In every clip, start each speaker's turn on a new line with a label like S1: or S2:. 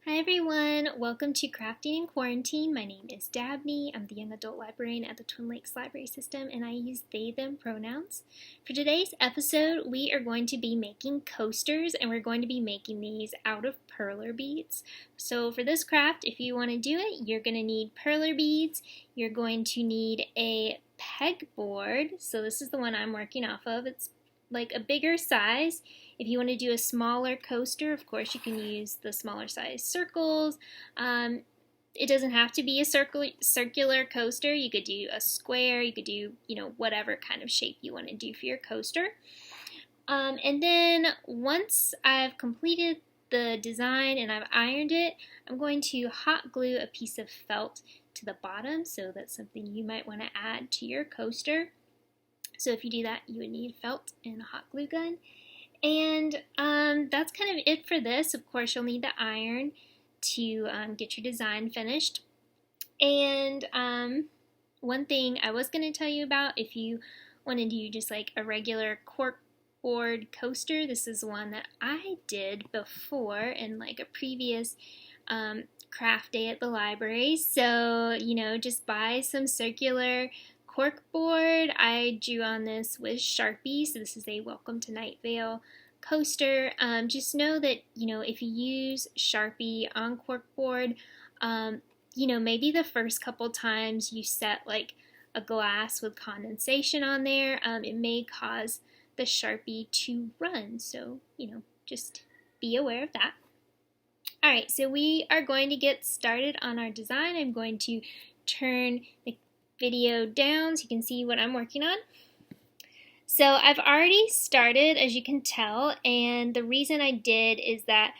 S1: Hi everyone, welcome to Crafting in Quarantine. My name is Dabney. I'm the young adult librarian at the Twin Lakes Library System and I use they, them pronouns. For today's episode, we are going to be making coasters and we're going to be making these out of perler beads. So for this craft, if you want to do it, you're going to need perler beads. You're going to need a pegboard. So this is the one I'm working off of. It's like a bigger size. If you want to do a smaller coaster, of course you can use the smaller size circles. It doesn't have to be a circular coaster. You could do a square, you could do, whatever kind of shape you want to do for your coaster. And then once I've completed the design and I've ironed it, I'm going to hot glue a piece of felt to the bottom, so that's something you might want to add to your coaster. So if you do that, you would need felt and a hot glue gun. And that's kind of it for this. Of course, you'll need the iron to get your design finished. And one thing I was going to tell you about, if you want to do just like a regular corkboard coaster, this is one that I did before in like a previous craft day at the library. So, just buy some circular corkboard. I drew on this with Sharpie, so this is a Welcome to Night Vale coaster. Just know that, if you use Sharpie on corkboard, maybe the first couple times you set like a glass with condensation on there, it may cause the Sharpie to run. So, just be aware of that. Alright, so we are going to get started on our design. I'm going to turn the video down so you can see what I'm working on. So I've already started, as you can tell, and the reason I did is that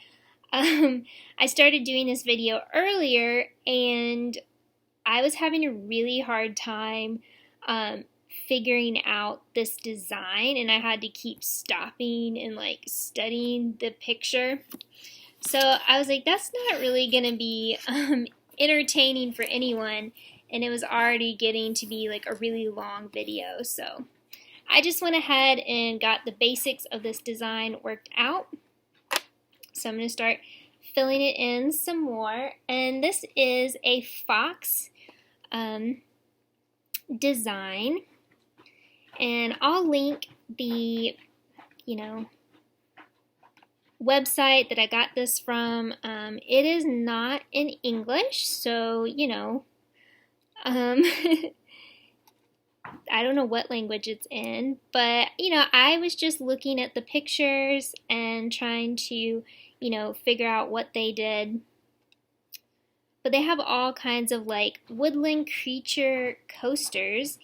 S1: I started doing this video earlier and I was having a really hard time figuring out this design, and I had to keep stopping and like studying the picture. So I was like, that's not really gonna be entertaining for anyone, and it was already getting to be like a really long video. So I just went ahead and got the basics of this design worked out. So I'm going to start filling it in some more. And this is a fox design. And I'll link the, website that I got this from. It is not in English, so, I don't know what language it's in, but, I was just looking at the pictures and trying to, figure out what they did. But they have all kinds of, like, woodland creature coasters,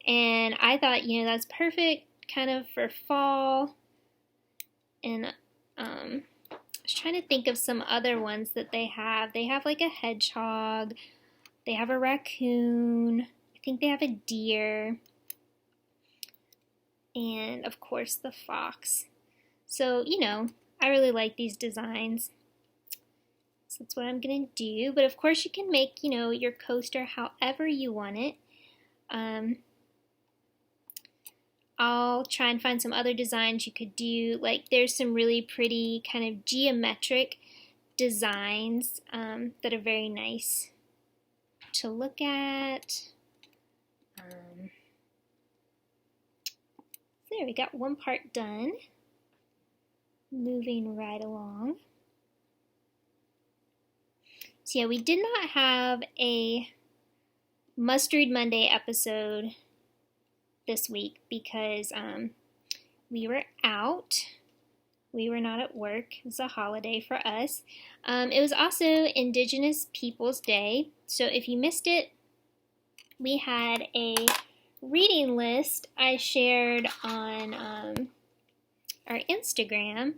S1: and I thought, that's perfect kind of for fall. And I was trying to think of some other ones that they have. They have, like, a hedgehog. They have a raccoon. I think they have a deer. And, of course, the fox. So, I really like these designs. So that's what I'm going to do. But, of course, you can make, your coaster however you want it. I'll try and find some other designs you could do. Like, there's some really pretty kind of geometric designs that are very nice to look at. There, we got one part done. Moving right along. So yeah, we did not have a Must-Read Monday episode this week because we were out. We were not at work. It was a holiday for us. It was also Indigenous Peoples Day. So if you missed it, we had a reading list I shared on our Instagram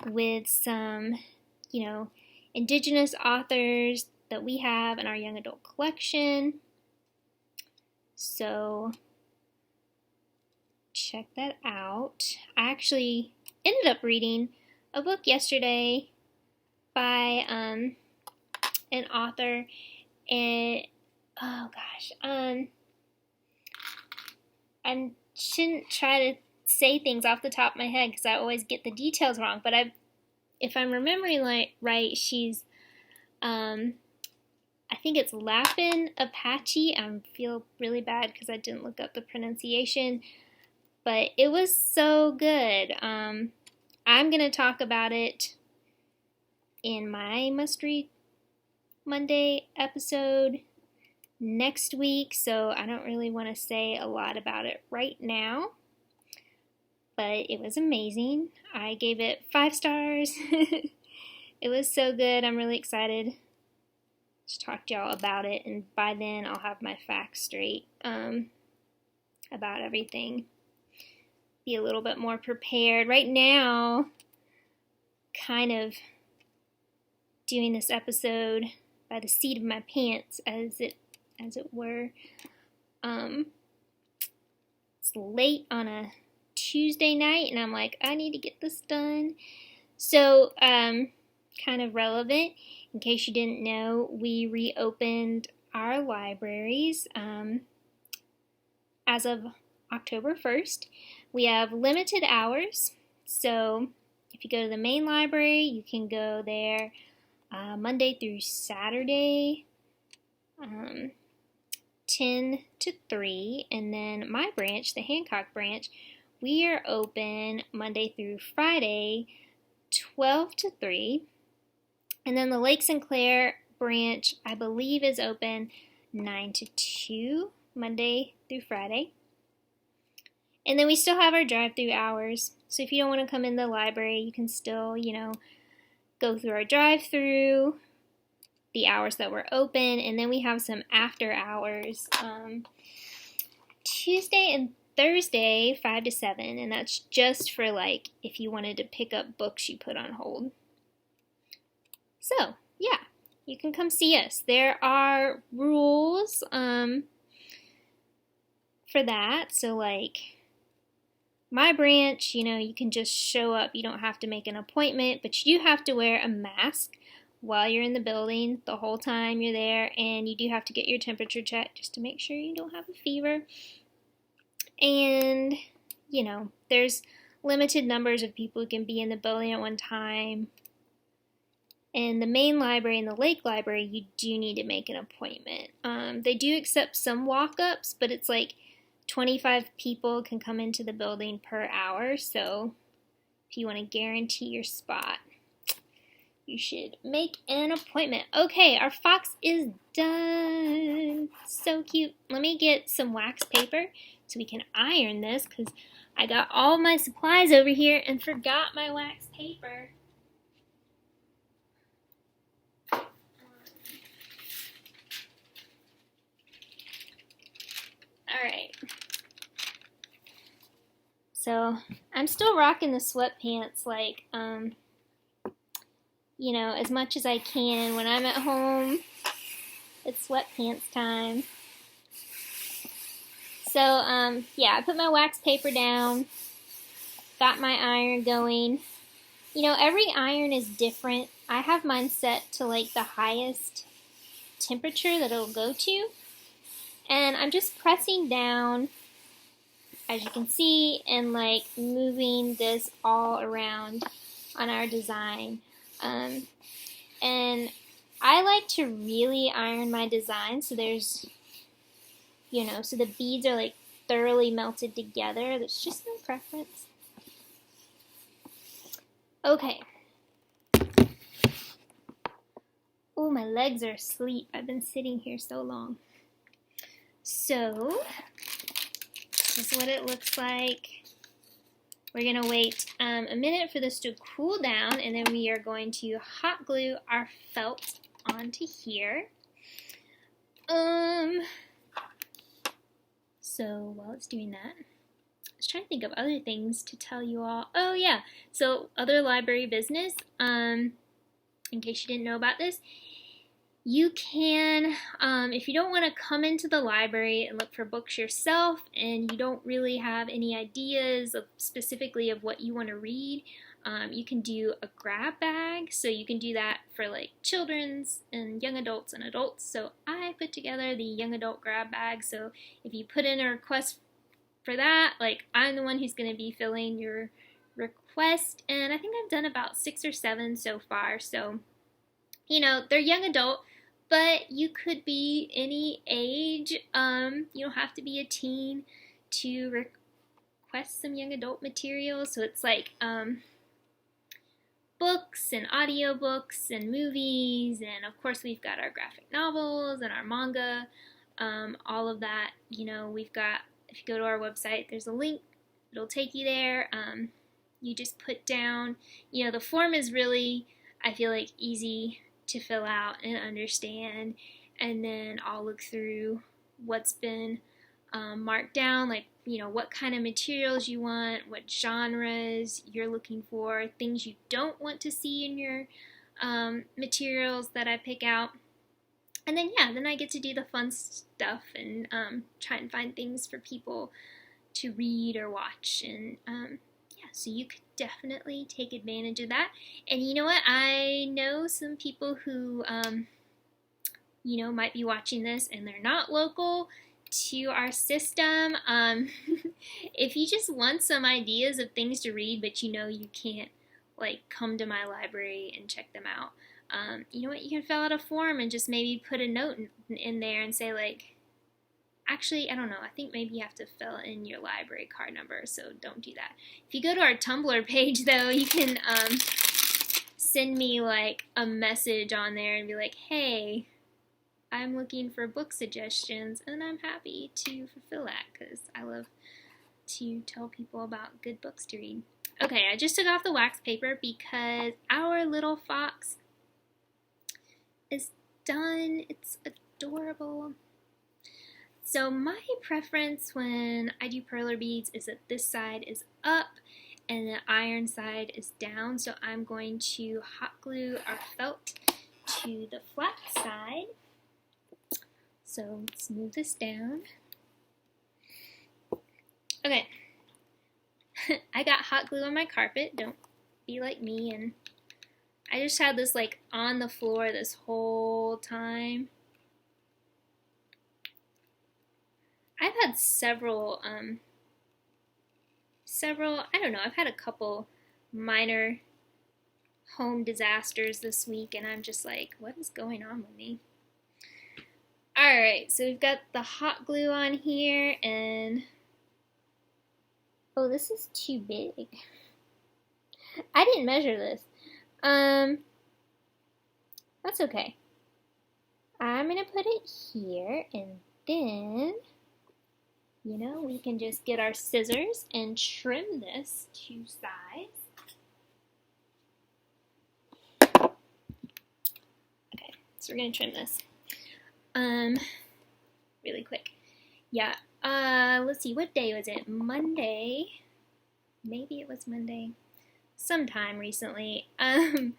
S1: with some, Indigenous authors that we have in our young adult collection. So check that out. I actually ended up reading a book yesterday by an author, and oh gosh, I shouldn't try to say things off the top of my head because I always get the details wrong, but if I'm remembering right, she's I think it's Lapin Apache. I feel really bad because I didn't look up the pronunciation, but it was so good. I'm going to talk about it in my Must Read Monday episode next week, so I don't really want to say a lot about it right now, but it was amazing. I gave it 5 stars. It was so good. I'm really excited to talk to y'all about it, and by then I'll have my facts straight about everything. Be a little bit more prepared. Right now, kind of doing this episode by the seat of my pants, as it were. It's late on a Tuesday night, and I'm like, I need to get this done. So, kind of relevant, in case you didn't know, we reopened our libraries as of October 1st. We have limited hours, so if you go to the main library, you can go there Monday through Saturday, 10 to 3, and then my branch, the Hancock branch, we are open Monday through Friday, 12 to 3, and then the Lake Sinclair branch, I believe, is open 9 to 2, Monday through Friday. And then we still have our drive-through hours, so if you don't want to come in the library, you can still, go through our drive-through, the hours that we're open, and then we have some after hours Tuesday and Thursday, 5 to 7, and that's just for, if you wanted to pick up books you put on hold. So, yeah, you can come see us. There are rules for that, so, my branch, you can just show up. You don't have to make an appointment, but you do have to wear a mask while you're in the building the whole time you're there, and you do have to get your temperature checked just to make sure you don't have a fever. And, there's limited numbers of people who can be in the building at one time. In the main library and the Lake Library, you do need to make an appointment. They do accept some walk-ups, but it's 25 people can come into the building per hour, so if you want to guarantee your spot, you should make an appointment. Okay, our fox is done. So cute. Let me get some wax paper so we can iron this, because I got all my supplies over here and forgot my wax paper. Alright. So, I'm still rocking the sweatpants, as much as I can. When I'm at home, it's sweatpants time. So, yeah, I put my wax paper down, got my iron going. Every iron is different. I have mine set to, the highest temperature that it'll go to. And I'm just pressing down, as you can see, and moving this all around on our design. And I like to really iron my design so there's, so the beads are thoroughly melted together. That's just my preference. Okay. Oh, my legs are asleep. I've been sitting here so long. So, this is what it looks like. We're going to wait a minute for this to cool down, and then we are going to hot glue our felt onto here. So, while it's doing that, I was trying to think of other things to tell you all. Oh, yeah. So, other library business, in case you didn't know about this, you can, if you don't want to come into the library and look for books yourself, and you don't really have any ideas specifically of what you want to read, you can do a grab bag. So you can do that for children's and young adults and adults. So I put together the young adult grab bag. So if you put in a request for that, I'm the one who's going to be filling your request, and I think I've done about 6 or 7 so far. So you know, they're young adult, but you could be any age. You don't have to be a teen to request some young adult material. So it's like books and audiobooks and movies, and of course we've got our graphic novels and our manga, all of that. You know, we've got, if you go to our website, there's a link, it'll take you there. You just put down, you know, the form is really, I feel like, easy to fill out and understand, and then I'll look through what's been marked down, like, you know, what kind of materials you want, what genres you're looking for, things you don't want to see in your materials that I pick out. And then, yeah, then I get to do the fun stuff and try and find things for people to read or watch. And yeah, so you could definitely take advantage of that. And you know what? I know some people who, you know, might be watching this and they're not local to our system. If you just want some ideas of things to read, but you know you can't, like, come to my library and check them out, you know what? You can fill out a form and just maybe put a note in there and say, like, actually, I don't know, I think maybe you have to fill in your library card number, so don't do that. If you go to our Tumblr page, though, you can send me, like, a message on there and be like, hey, I'm looking for book suggestions, and I'm happy to fulfill that because I love to tell people about good books to read. Okay, I just took off the wax paper because our little fox is done. It's adorable. So my preference when I do perler beads is that this side is up and the iron side is down. So I'm going to hot glue our felt to the flat side. So let's move this down. Okay, I got hot glue on my carpet. Don't be like me. And I just had this like on the floor this whole time. I've had several, I don't know, I've had a couple minor home disasters this week, and I'm just like, what is going on with me? Alright, so we've got the hot glue on here, and oh, this is too big. I didn't measure this. That's okay. I'm gonna put it here, and then, you know, we can just get our scissors and trim this two sides. Okay, so we're gonna trim this. Really quick. Yeah, let's see, what day was it? Monday. Maybe it was Monday. Sometime recently. You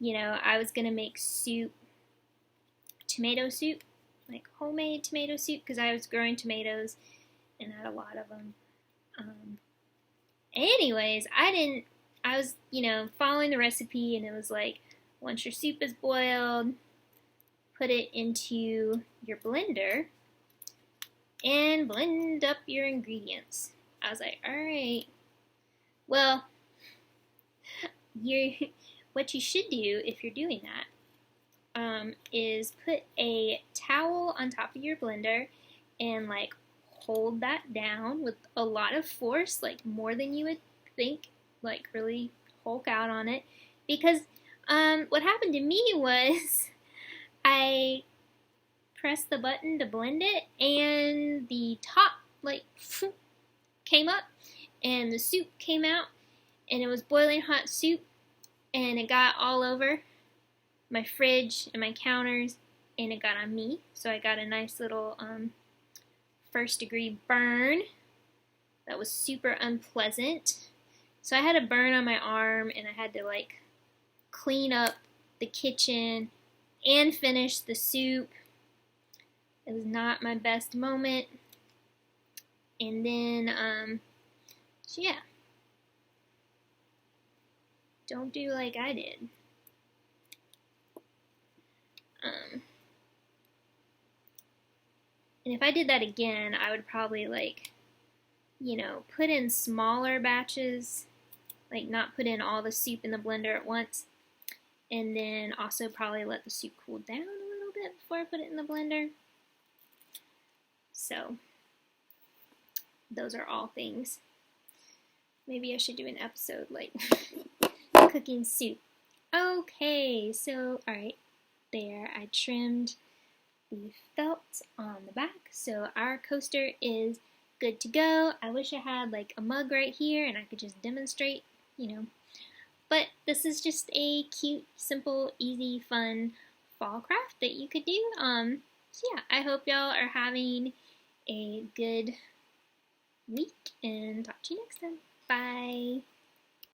S1: know, I was gonna make soup, tomato soup, like homemade tomato soup, because I was growing tomatoes and had a lot of them. Anyways, I was, you know, following the recipe, and it was like, once your soup is boiled, put it into your blender and blend up your ingredients. I was like, alright, well, what you should do if you're doing that is put a towel on top of your blender and like hold that down with a lot of force, like more than you would think, like really hulk out on it, because what happened to me was I pressed the button to blend it, and the top like came up, and the soup came out, and it was boiling hot soup, and it got all over my fridge and my counters, and it got on me, so I got a nice little first degree burn that was super unpleasant. So I had a burn on my arm, and I had to like clean up the kitchen and finish the soup. It was not my best moment. And then, so yeah. Don't do like I did. And if I did that again, I would probably like, you know, put in smaller batches, like not put in all the soup in the blender at once, And then also probably let the soup cool down a little bit before I put it in the blender. So those are all things. Maybe I should do an episode like cooking soup. Okay, so alright, there I trimmed the felt on the back. So our coaster is good to go. I wish I had like a mug right here and I could just demonstrate, But this is just a cute, simple, easy, fun fall craft that you could do. So yeah, I hope y'all are having a good week and talk to you next time. Bye.